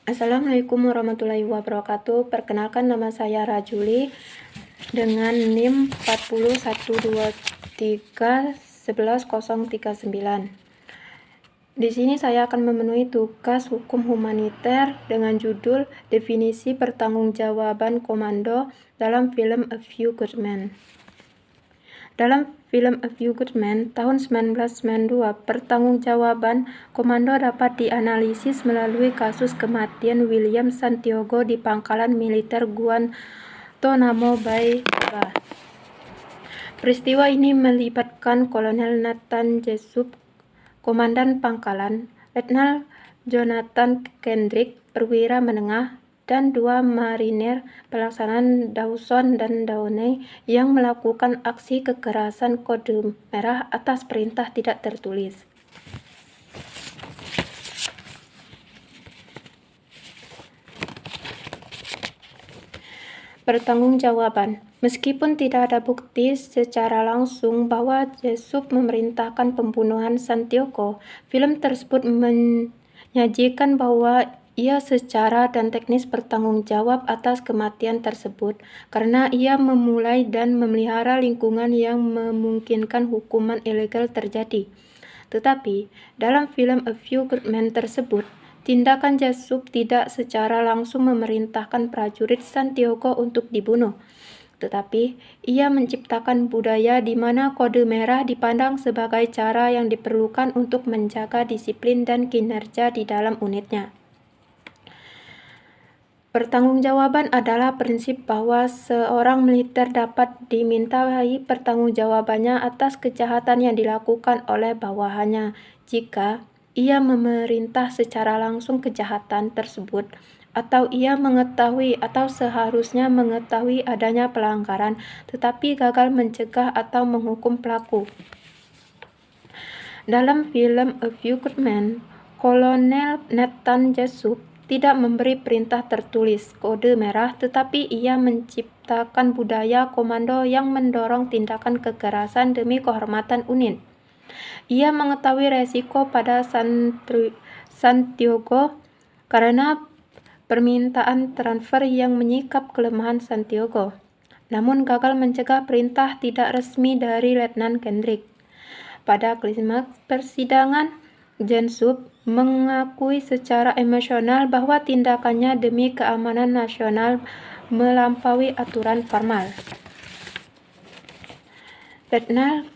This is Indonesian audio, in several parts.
Assalamualaikum warahmatullahi wabarakatuh. Perkenalkan, nama saya Rajuli dengan NIM 40123110039. Di sini saya akan memenuhi tugas hukum humaniter dengan judul Definisi Pertanggungjawaban Komando dalam film A Few Good Men. Dalam film A Few Good Men tahun 1992, pertanggungjawaban komando dapat dianalisis melalui kasus kematian William Santiago di pangkalan militer Guantanamo Bay, Cuba. Peristiwa ini melibatkan Kolonel Nathan Jessup, Komandan Pangkalan, Letnan Jonathan Kendrick, perwira menengah, dan 2 marinir pelaksanaan Dawson dan Downey yang melakukan aksi kekerasan kode merah atas perintah tidak tertulis. Pertanggungjawaban. Meskipun tidak ada bukti secara langsung bahwa Jessup memerintahkan pembunuhan Santiago, film tersebut menyajikan bahwa ia secara dan teknis bertanggung jawab atas kematian tersebut karena ia memulai dan memelihara lingkungan yang memungkinkan hukuman ilegal terjadi. Tetapi, dalam film A Few Good Men tersebut, tindakan Jessup tidak secara langsung memerintahkan prajurit Santiago untuk dibunuh, tetapi ia menciptakan budaya di mana kode merah dipandang sebagai cara yang diperlukan untuk menjaga disiplin dan kinerja di dalam unitnya. Pertanggungjawaban adalah prinsip bahwa seorang militer dapat dimintai pertanggungjawabannya atas kejahatan yang dilakukan oleh bawahannya jika ia memerintah secara langsung kejahatan tersebut, atau ia mengetahui atau seharusnya mengetahui adanya pelanggaran tetapi gagal mencegah atau menghukum pelaku. Dalam film A Few Good Men, Kolonel Nathan Jessup tidak memberi perintah tertulis kode merah, tetapi ia menciptakan budaya komando yang mendorong tindakan kekerasan demi kehormatan unit. Ia mengetahui resiko pada Santiago karena permintaan transfer yang menyikap kelemahan Santiago, namun gagal mencegah perintah tidak resmi dari Letnan Kendrick. Pada klimaks persidangan, Jessup mengakui secara emosional bahwa tindakannya demi keamanan nasional melampaui aturan formal. Letnan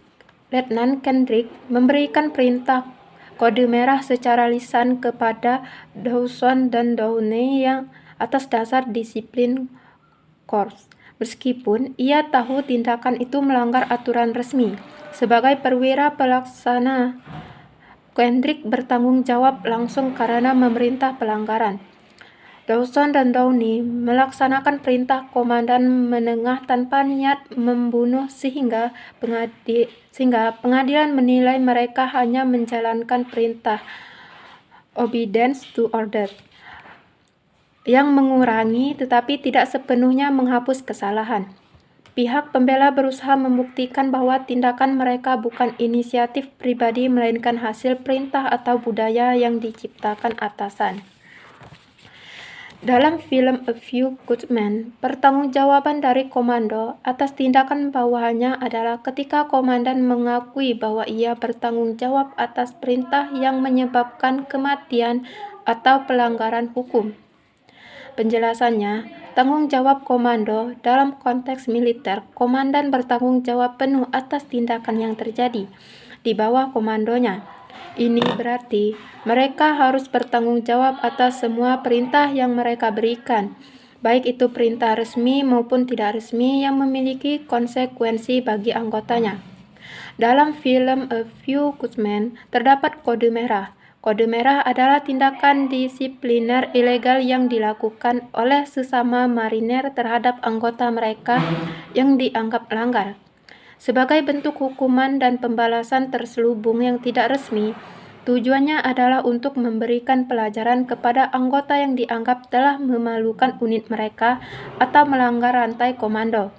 Kendrick memberikan perintah kode merah secara lisan kepada Dawson dan Downey yang atas dasar disiplin korps, meskipun ia tahu tindakan itu melanggar aturan resmi. Sebagai perwira pelaksana, Kendrick bertanggung jawab langsung karena memerintah pelanggaran. Dawson dan Downey melaksanakan perintah komandan menengah tanpa niat membunuh sehingga pengadilan menilai mereka hanya menjalankan perintah obedience to order yang mengurangi tetapi tidak sepenuhnya menghapus kesalahan. Pihak pembela berusaha membuktikan bahwa tindakan mereka bukan inisiatif pribadi melainkan hasil perintah atau budaya yang diciptakan atasan. Dalam film A Few Good Men, pertanggungjawaban dari komando atas tindakan bawahannya adalah ketika komandan mengakui bahwa ia bertanggung jawab atas perintah yang menyebabkan kematian atau pelanggaran hukum. Penjelasannya, tanggung jawab komando dalam konteks militer, komandan bertanggung jawab penuh atas tindakan yang terjadi di bawah komandonya. Ini berarti mereka harus bertanggung jawab atas semua perintah yang mereka berikan, baik itu perintah resmi maupun tidak resmi yang memiliki konsekuensi bagi anggotanya. Dalam film A Few Good Men terdapat kode merah. Kode merah adalah tindakan disipliner ilegal yang dilakukan oleh sesama marinir terhadap anggota mereka yang dianggap melanggar. Sebagai bentuk hukuman dan pembalasan terselubung yang tidak resmi, tujuannya adalah untuk memberikan pelajaran kepada anggota yang dianggap telah memalukan unit mereka atau melanggar rantai komando.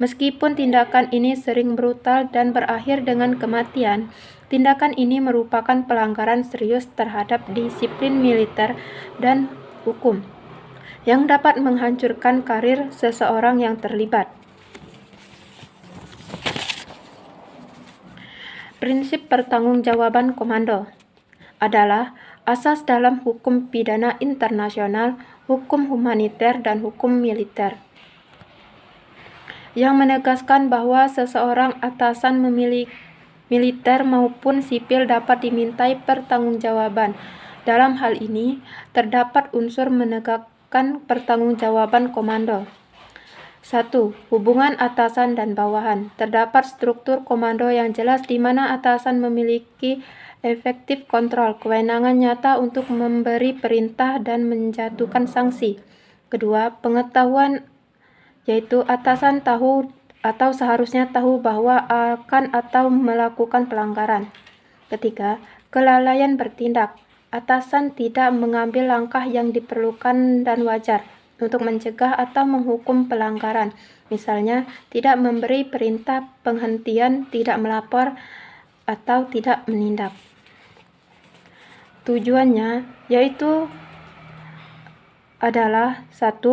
Meskipun tindakan ini sering brutal dan berakhir dengan kematian, tindakan ini merupakan pelanggaran serius terhadap disiplin militer dan hukum yang dapat menghancurkan karir seseorang yang terlibat. Prinsip pertanggungjawaban komando adalah asas dalam hukum pidana internasional, hukum humaniter, dan hukum militer, yang menegaskan bahwa seseorang atasan militer maupun sipil dapat dimintai pertanggungjawaban. Dalam hal ini, terdapat unsur menegakkan pertanggungjawaban komando. 1. Hubungan atasan dan bawahan. Terdapat struktur komando yang jelas di mana atasan memiliki efektif kontrol, kewenangan nyata untuk memberi perintah dan menjatuhkan sanksi. Kedua, pengetahuan, yaitu atasan tahu atau seharusnya tahu bahwa akan atau melakukan pelanggaran. Ketiga, kelalaian bertindak. Atasan tidak mengambil langkah yang diperlukan dan wajar untuk mencegah atau menghukum pelanggaran, misalnya tidak memberi perintah penghentian, tidak melapor, atau tidak menindak. Tujuannya yaitu adalah 1.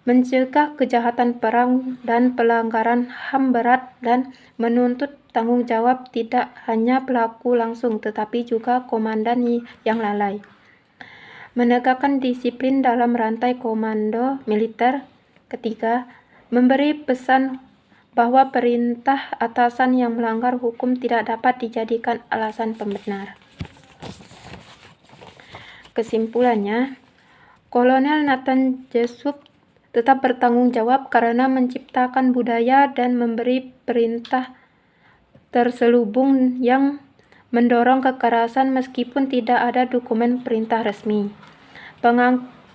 Mencegah kejahatan perang dan pelanggaran HAM berat dan menuntut tanggung jawab tidak hanya pelaku langsung tetapi juga komandan yang lalai. Menegakkan disiplin dalam rantai komando militer. Ketiga, memberi pesan bahwa perintah atasan yang melanggar hukum tidak dapat dijadikan alasan pembenar. Kesimpulannya, Kolonel Nathan Jessup tetap bertanggung jawab karena menciptakan budaya dan memberi perintah terselubung yang mendorong kekerasan meskipun tidak ada dokumen perintah resmi.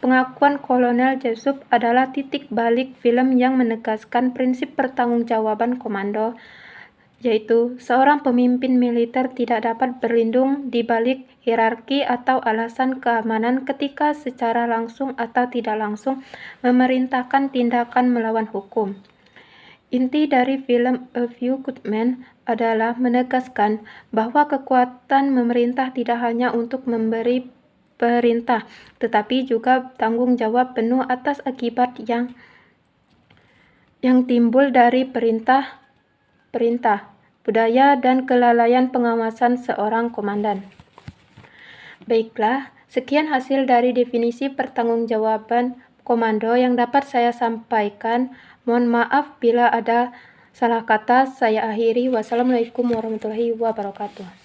Pengakuan Kolonel Jessup adalah titik balik film yang menegaskan prinsip pertanggungjawaban komando, yaitu seorang pemimpin militer tidak dapat berlindung di balik hierarki atau alasan keamanan ketika secara langsung atau tidak langsung memerintahkan tindakan melawan hukum. Inti dari film A Few Good Men adalah menegaskan bahwa kekuatan memerintah tidak hanya untuk memberi perintah, tetapi juga tanggung jawab penuh atas akibat yang timbul dari perintah, budaya, dan kelalaian pengawasan seorang komandan. Baiklah, sekian hasil dari definisi pertanggungjawaban komando yang dapat saya sampaikan. Mohon maaf bila ada salah kata. Saya akhiri. Wassalamualaikum warahmatullahi wabarakatuh.